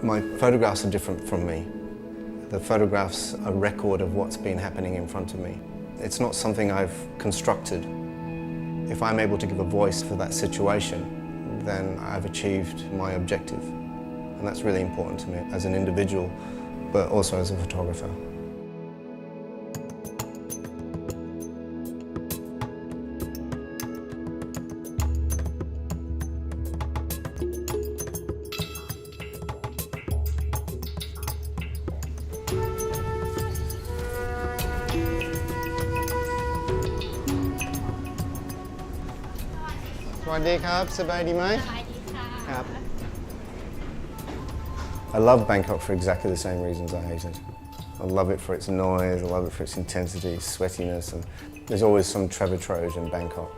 My photographs are different from me. The photographs are a record of what's been happening in front of me. It's not something I've constructed. If I'm able to give a voice for that situation, then I've achieved my objective. And that's really important to me as an individual, but also as a photographer. I love Bangkok for exactly the same reasons I hate it. I love it for its noise, I love it for its intensity, sweatiness, and there's always some trebuchet in Bangkok.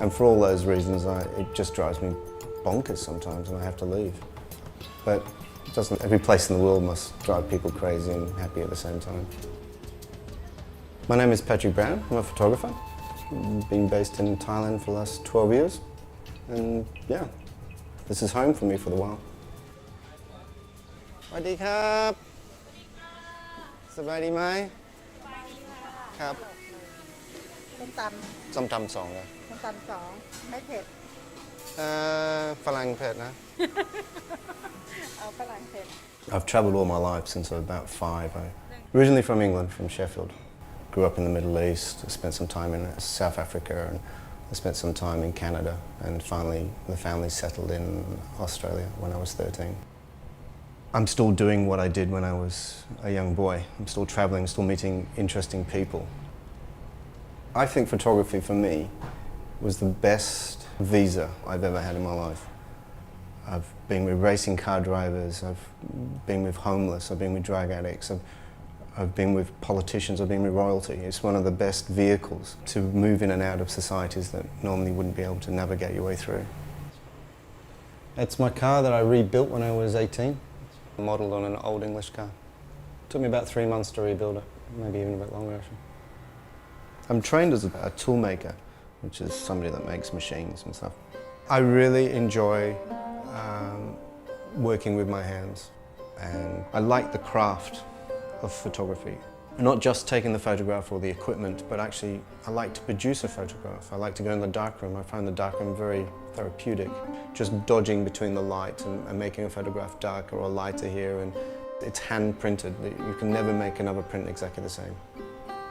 And for all those reasons, it just drives me bonkers sometimes and I have to leave. But every place in the world must drive people crazy and happy at the same time. My name is Patrick Brown, I'm a photographer. I've been based in Thailand for the last 12 years. And yeah, this is home for me for the while. สวัสดีครับสบายดีไหมครับส้มตำสองเลยส้มตำสองไม่เผ็ดฝรั่งเผ็ดนะ เอาฝรั่งเผ็ด I've travelled all my life since I was about 5. Originally from England, from Sheffield. Grew up in the Middle East, spent some time in South Africa, and I spent some time in Canada, and finally the family settled in Australia when I was 13. I'm still doing what I did when I was a young boy. I'm still travelling, still meeting interesting people. I think photography for me was the best visa I've ever had in my life. I've been with racing car drivers, I've been with homeless, I've been with drug addicts, I've been with politicians, I've been with royalty. It's one of the best vehicles to move in and out of societies that normally wouldn't be able to navigate your way through. It's my car that I rebuilt when I was 18. Modelled on an old English car. It took me about 3 months to rebuild it, maybe even a bit longer actually. I'm trained as a tool maker, which is somebody that makes machines and stuff. I really enjoy working with my hands, and I like the craft of photography. Not just taking the photograph or the equipment, but actually I like to produce a photograph. I like to go in the darkroom. I find the darkroom very therapeutic. Just dodging between the light and making a photograph darker or lighter here, and it's hand printed. You can never make another print exactly the same.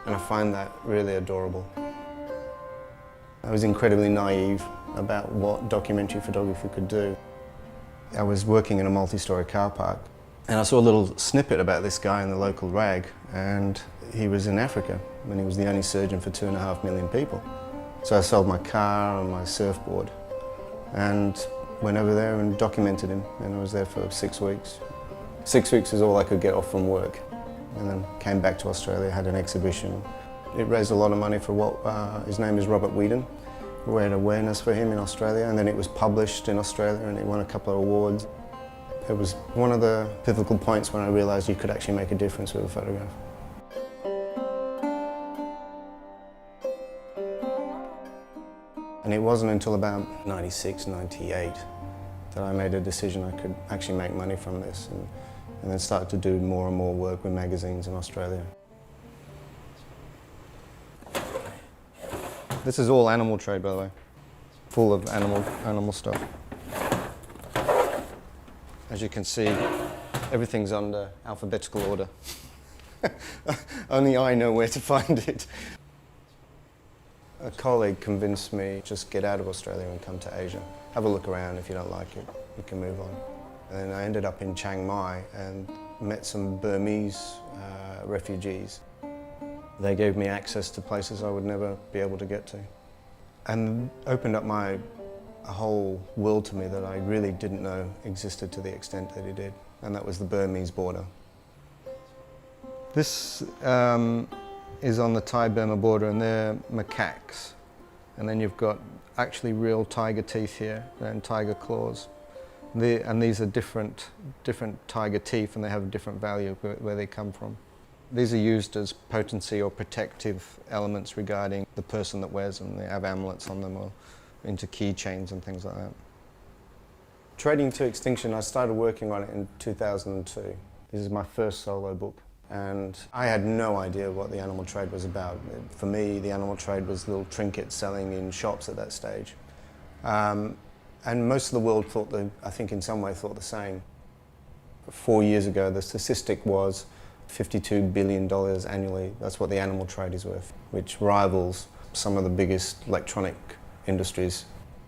And I find that really adorable. I was incredibly naive about what documentary photography could do. I was working in a multi-storey car park, and I saw a little snippet about this guy in the local rag, and he was in Africa, and he was the only surgeon for 2.5 million people. So I sold my car and my surfboard, and went over there and documented him, and I was there for 6 weeks. 6 weeks is all I could get off from work, and then came back to Australia, had an exhibition. It raised a lot of money for his name is Robert Whedon. We had awareness for him in Australia, and then it was published in Australia and it won a couple of awards. It was one of the pivotal points when I realised you could actually make a difference with a photograph. And it wasn't until about 96, 98 that I made a decision I could actually make money from this, and then started to do more and more work with magazines in Australia. This is all animal trade, by the way, full of animal stuff. As you can see, everything's under alphabetical order. Only I know where to find it. A colleague convinced me, just get out of Australia and come to Asia. Have a look around. If you don't like it, you can move on. And then I ended up in Chiang Mai and met some Burmese refugees. They gave me access to places I would never be able to get to, and opened up a whole world to me that I really didn't know existed to the extent that it did, and that was the Burmese border. This is on the Thai-Burma border, and they're macaques. And then you've got actually real tiger teeth here and tiger claws. And these are different tiger teeth, and they have a different value where they come from. These are used as potency or protective elements regarding the person that wears them. They have amulets on them or into keychains and things like that. Trading to Extinction, I started working on it in 2002. This is my first solo book, and I had no idea what the animal trade was about. For me, the animal trade was little trinkets selling in shops at that stage. And most of the world I think in some way thought the same. 4 years ago, the statistic was $52 billion annually. That's what the animal trade is worth, which rivals some of the biggest electronic industries.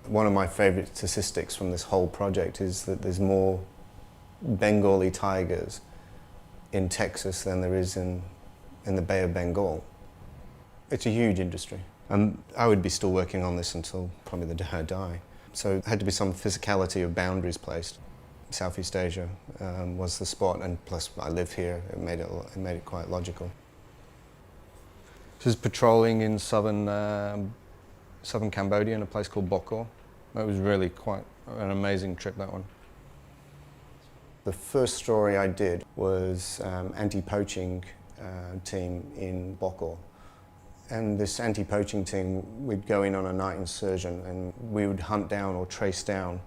One of my favourite statistics from this whole project is that there's more Bengali tigers in Texas than there is in the Bay of Bengal. It's a huge industry, and I would be still working on this until probably the day I die. So it had to be some physicality of boundaries placed. Southeast Asia was the spot, and plus I live here. It made it quite logical. This is patrolling in southern Cambodia in a place called Bokor. That was really quite an amazing trip, that one. The first story I did was anti-poaching team in Bokor. And this anti-poaching team, we'd go in on a night incursion and we would hunt down or trace down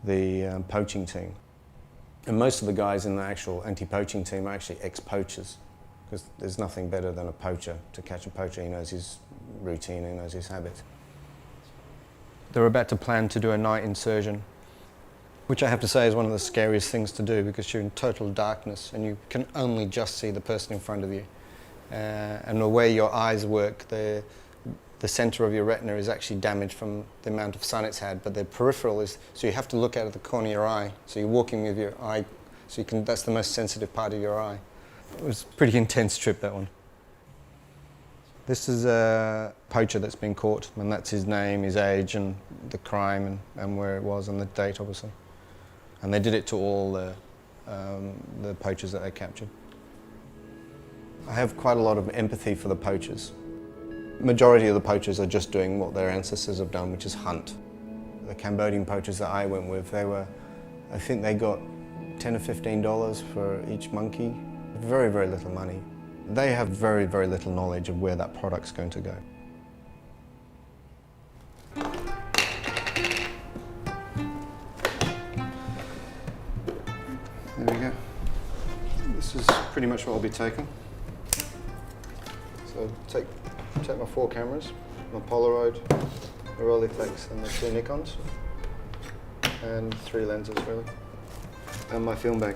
the poaching team. And most of the guys in the actual anti-poaching team are actually ex-poachers, because there's nothing better than a poacher. To catch a poacher, he knows his routine, he knows his habits. They were about to plan to do a night incursion, which I have to say is one of the scariest things to do, because you're in total darkness and you can only just see the person in front of you. And the way your eyes work, the centre of your retina is actually damaged from the amount of sun it's had, but the peripheral is, so you have to look out of the corner of your eye. So you're walking with your eye, so you can, that's the most sensitive part of your eye. It was a pretty intense trip, that one. This is a poacher that's been caught, and that's his name, his age, and the crime, and where it was, and the date, obviously. And they did it to all the poachers that they captured. I have quite a lot of empathy for the poachers. Majority of the poachers are just doing what their ancestors have done, which is hunt. The Cambodian poachers that I went with, I think they got $10 or $15 for each monkey. Very, very little money. They have very, very little knowledge of where that product's going to go. There we go. This is pretty much what I'll be taking. So take my 4 cameras, my Polaroid, the Rolleiflex and the 2 Nikons, and 3 lenses really, and my film bag.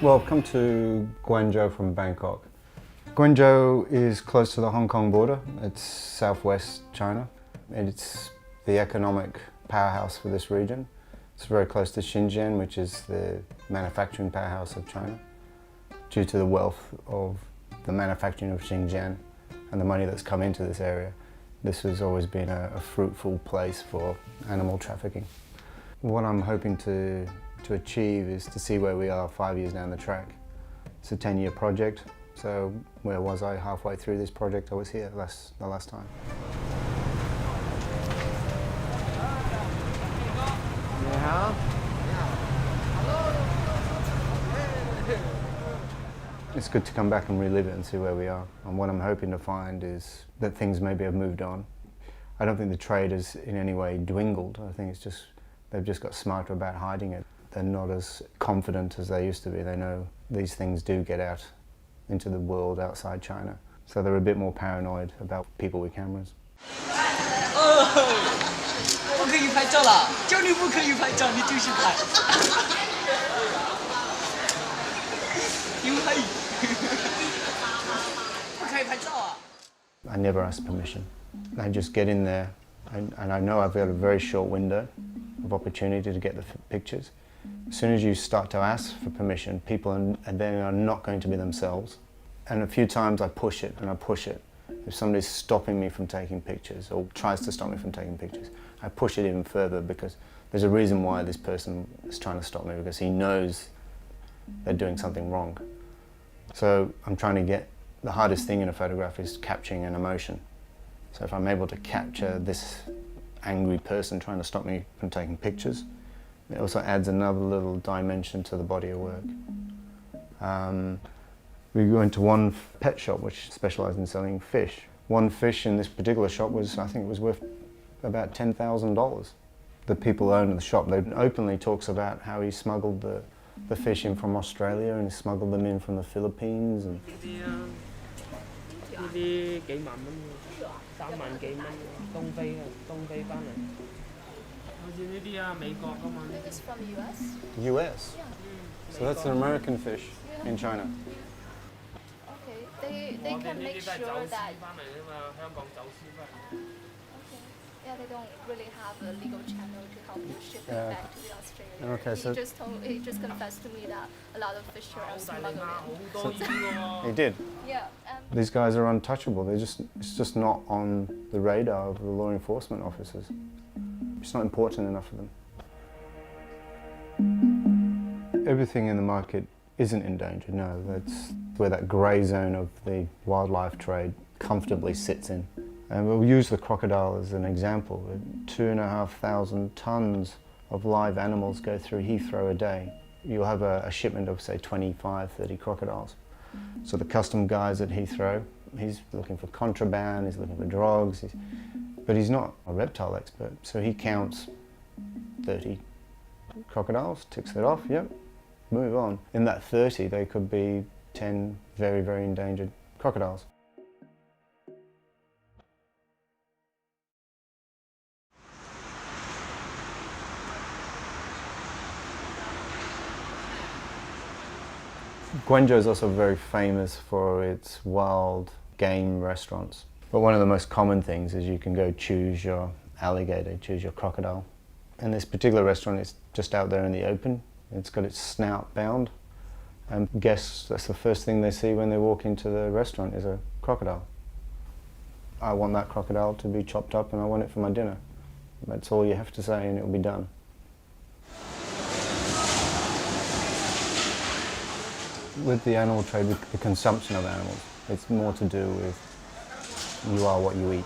Well, I've come to Guangzhou from Bangkok. Guangzhou is close to the Hong Kong border. It's southwest China, and it's the economic powerhouse for this region. It's very close to Xinjiang, which is the manufacturing powerhouse of China. Due to the wealth of the manufacturing of Xinjiang and the money that's come into this area, this has always been a fruitful place for animal trafficking. What I'm hoping to achieve is to see where we are 5 years down the track. It's a 10-year project, so where was I halfway through this project? I was here the last time. It's good to come back and relive it and see where we are. And what I'm hoping to find is that things maybe have moved on. I don't think the trade has in any way dwindled. I think it's just, they've just got smarter about hiding it. They're not as confident as they used to be. They know these things do get out into the world outside China. So they're a bit more paranoid about people with cameras. I never ask permission. I just get in there, and I know I've got a very short window of opportunity to get the pictures. As soon as you start to ask for permission, people are not going to be themselves. And a few times I push it and I push it. If somebody's stopping me from taking pictures or tries to stop me from taking pictures, I push it even further, because there's a reason why this person is trying to stop me, because he knows they're doing something wrong. So I'm trying to get The hardest thing in a photograph is capturing an emotion. So if I'm able to capture this angry person trying to stop me from taking pictures, it also adds another little dimension to the body of work. We went to one pet shop which specialised in selling fish. One fish in this particular shop was, I think it was worth about $10,000. The people who owned the shop, they openly talks about how he smuggled the fish in from Australia and he smuggled them in from the Philippines. And This is from US? US? Yeah. So that's an American fish in China. Okay, they can make sure that... Okay. Yeah, they don't really have a legal channel to help you ship it back to the Australia. Okay, so he just confessed to me that a lot of fish are smuggled in. he did. Yeah. These guys are untouchable. It's just not on the radar of the law enforcement officers. It's not important enough for them. Everything in the market isn't endangered, no. That's where that grey zone of the wildlife trade comfortably sits in. And we'll use the crocodile as an example. 2,500 tonnes of live animals go through Heathrow a day. You'll have a shipment of, say, 25, 30 crocodiles. So the custom guys at Heathrow, he's looking for contraband, he's looking for drugs, but he's not a reptile expert. So he counts 30 crocodiles, ticks it off, yep, move on. In that 30, there could be 10 very, very endangered crocodiles. Guangzhou is also very famous for its wild game restaurants. But one of the most common things is you can go choose your alligator, choose your crocodile. And this particular restaurant is just out there in the open. It's got its snout bound. And guests, that's the first thing they see when they walk into the restaurant is a crocodile. I want that crocodile to be chopped up and I want it for my dinner. That's all you have to say and it'll be done. With the animal trade, with the consumption of animals, it's more to do with you are what you eat.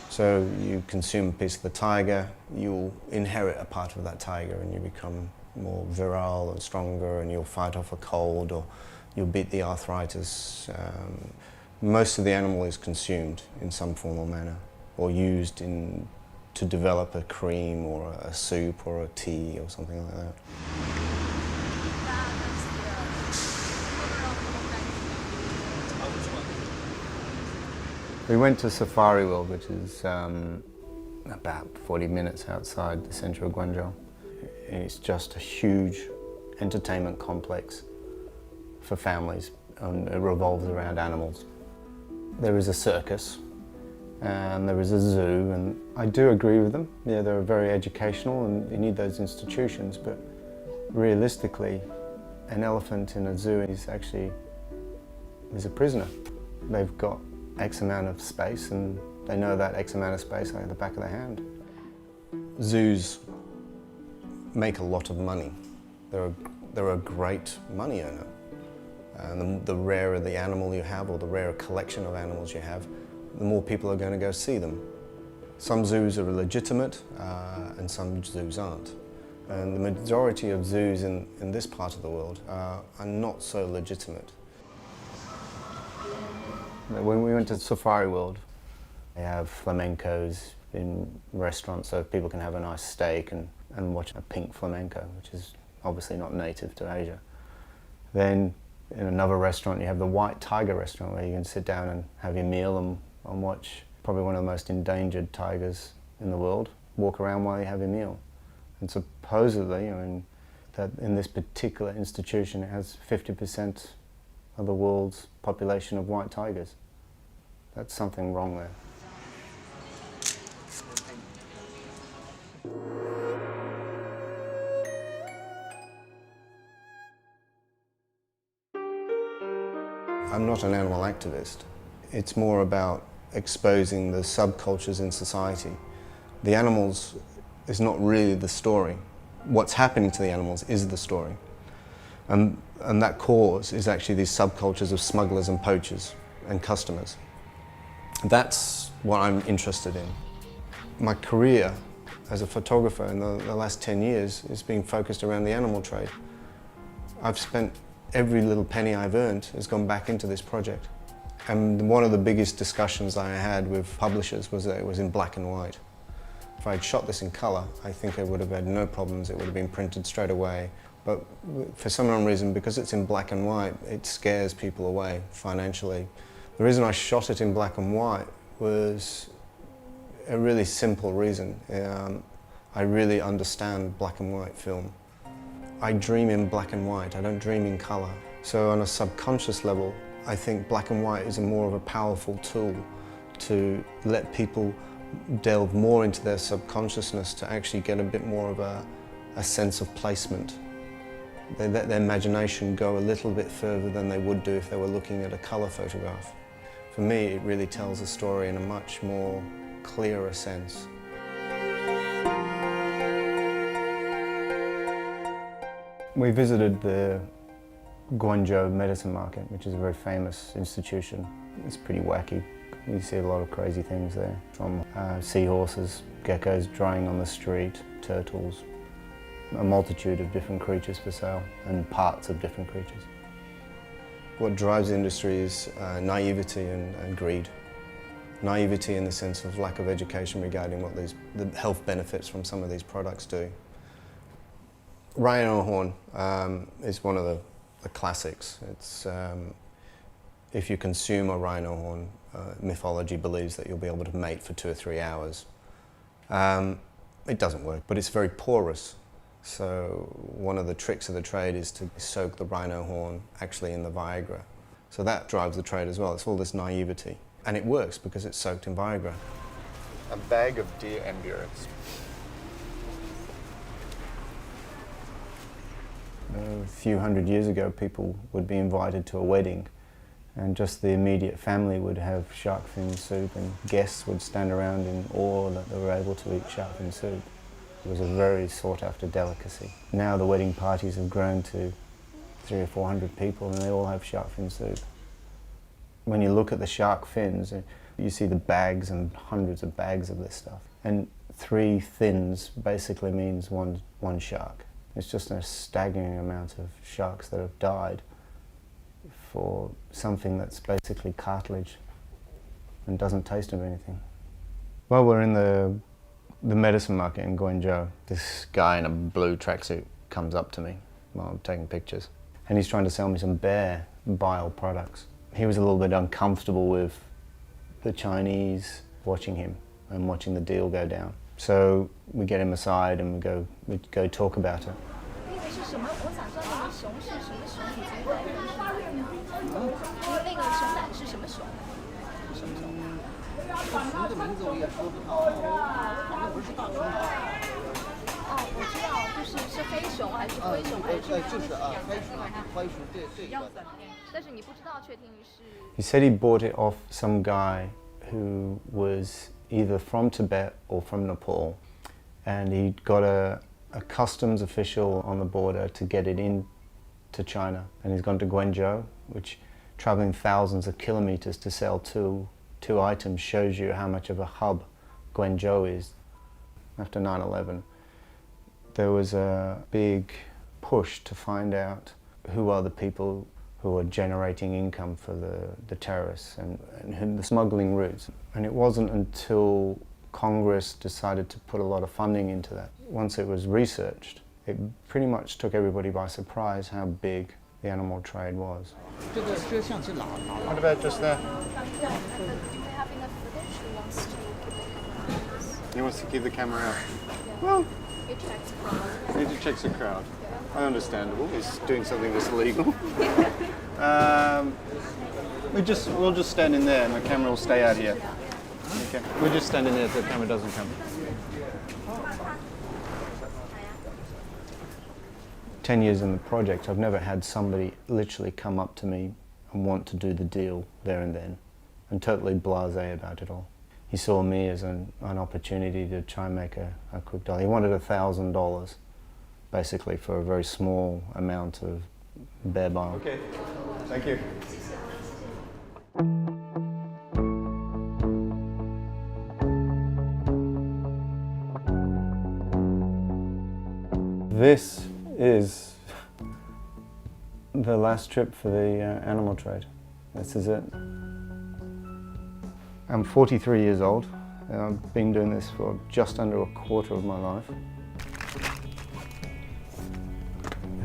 So you consume a piece of the tiger, you'll inherit a part of that tiger and you become more virile and stronger and you'll fight off a cold or you'll beat the arthritis. Most of the animal is consumed in some form or manner or used to develop a cream or a soup or a tea or something like that. We went to Safari World, which is about 40 minutes outside the centre of Guangzhou. It's just a huge entertainment complex for families, and it revolves around animals. There is a circus, and there is a zoo, and I do agree with them. Yeah, they're very educational, and you need those institutions, but realistically, an elephant in a zoo is a prisoner. They've got X amount of space and they know that X amount of space like the back of their hand. Zoos make a lot of money. They're a great money earner. And the rarer the animal you have or the rarer collection of animals you have, the more people are going to go see them. Some zoos are legitimate and some zoos aren't. And the majority of zoos in this part of the world are not so legitimate. When we went to Safari World, they have flamencos in restaurants so people can have a nice steak and watch a pink flamenco, which is obviously not native to Asia. Then in another restaurant you have the white tiger restaurant where you can sit down and have your meal and watch probably one of the most endangered tigers in the world walk around while you have your meal. And supposedly, that in this particular institution it has 50% of the world's population of white tigers. That's something wrong there. I'm not an animal activist. It's more about exposing the subcultures in society. The animals is not really the story. What's happening to the animals is the story. And that cause is actually these subcultures of smugglers and poachers. and customers. That's what I'm interested in. My career as a photographer in the last 10 years is being focused around the animal trade. I've spent every little penny I've earned has gone back into this project. And one of the biggest discussions I had with publishers was that it was in black and white. If I'd shot this in colour, I think I would have had no problems. It would have been printed straight away. But for some unknown reason, because it's in black and white, it scares people away financially. The reason I shot it in black and white was a really simple reason. I really understand black and white film. I dream in black and white, I don't dream in colour. So on a subconscious level, I think black and white is more of a powerful tool to let people delve more into their subconsciousness to actually get a bit more of a sense of placement. They let their imagination go a little bit further than they would do if they were looking at a colour photograph. For me, it really tells a story in a much more clearer sense. We visited the Guangzhou medicine market, which is a very famous institution. It's pretty wacky. You see a lot of crazy things there, from seahorses, geckos drying on the street, turtles, a multitude of different creatures for sale and parts of different creatures. What drives the industry is naivety and greed. Naivety in the sense of lack of education regarding what the health benefits from some of these products do. Rhino horn is one of the classics. It's, if you consume a rhino horn, mythology believes that you'll be able to mate for 2 or 3 hours. It doesn't work, but it's very porous. So one of the tricks of the trade is to soak the rhino horn actually in the Viagra. So that drives the trade as well. It's all this naivety. And it works because it's soaked in Viagra. A bag of deer embryos. A few hundred years ago, people would be invited to a wedding and just the immediate family would have shark fin soup and guests would stand around in awe that they were able to eat shark fin soup. It was a very sought after delicacy. Now the wedding parties have grown to 300 or 400 people and they all have shark fin soup. When you look at the shark fins, you see the bags and hundreds of bags of this stuff. And 3 fins basically means one shark. It's just a staggering amount of sharks that have died for something that's basically cartilage and doesn't taste of anything. Well, we're in the medicine market in Guangzhou. This guy in a blue tracksuit comes up to me while I'm taking pictures and he's trying to sell me some bear bile products. He was a little bit uncomfortable with the Chinese watching him and watching the deal go down. So we get him aside and we go talk about it. He said he bought it off some guy who was either from Tibet or from Nepal, and he got a customs official on the border to get it into China, and he's gone to Guangzhou, which travelling thousands of kilometres to sell two items shows you how much of a hub Guangzhou is. After 9/11, there was a big push to find out who are the people who are generating income for the terrorists and the smuggling routes. And it wasn't until Congress decided to put a lot of funding into that. Once it was researched, it pretty much took everybody by surprise how big the animal trade was. What about just there? He wants to keep the camera out. Well, it attracts the crowd. Understandable. He's doing something that's illegal. We'll just stand in there and the camera will stay out here. Okay. We'll just stand in there so the camera doesn't come. 10 years in the project, I've never had somebody literally come up to me and want to do the deal there and then, and totally blasé about it all. He saw me as an opportunity to try and make a quick dollar. He wanted $1,000 basically for a very small amount of bear bile. Okay, thank you. This is the last trip for the animal trade. This is it. I'm 43 years old. I've been doing this for just under a quarter of my life.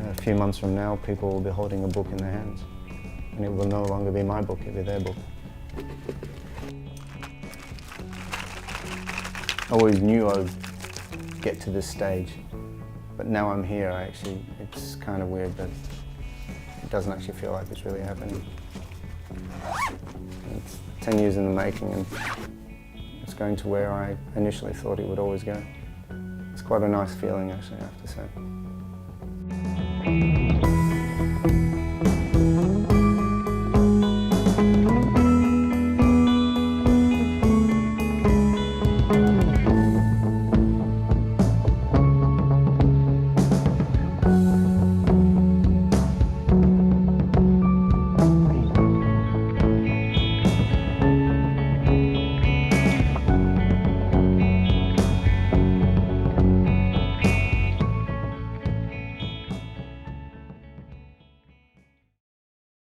A few months from now, people will be holding a book in their hands. And it will no longer be my book, it'll be their book. I always knew I would get to this stage, but now I'm here, it's kind of weird, but it doesn't actually feel like it's really happening. It's 10 years in the making, and it's going to where I initially thought it would always go. It's quite a nice feeling, actually, I have to say.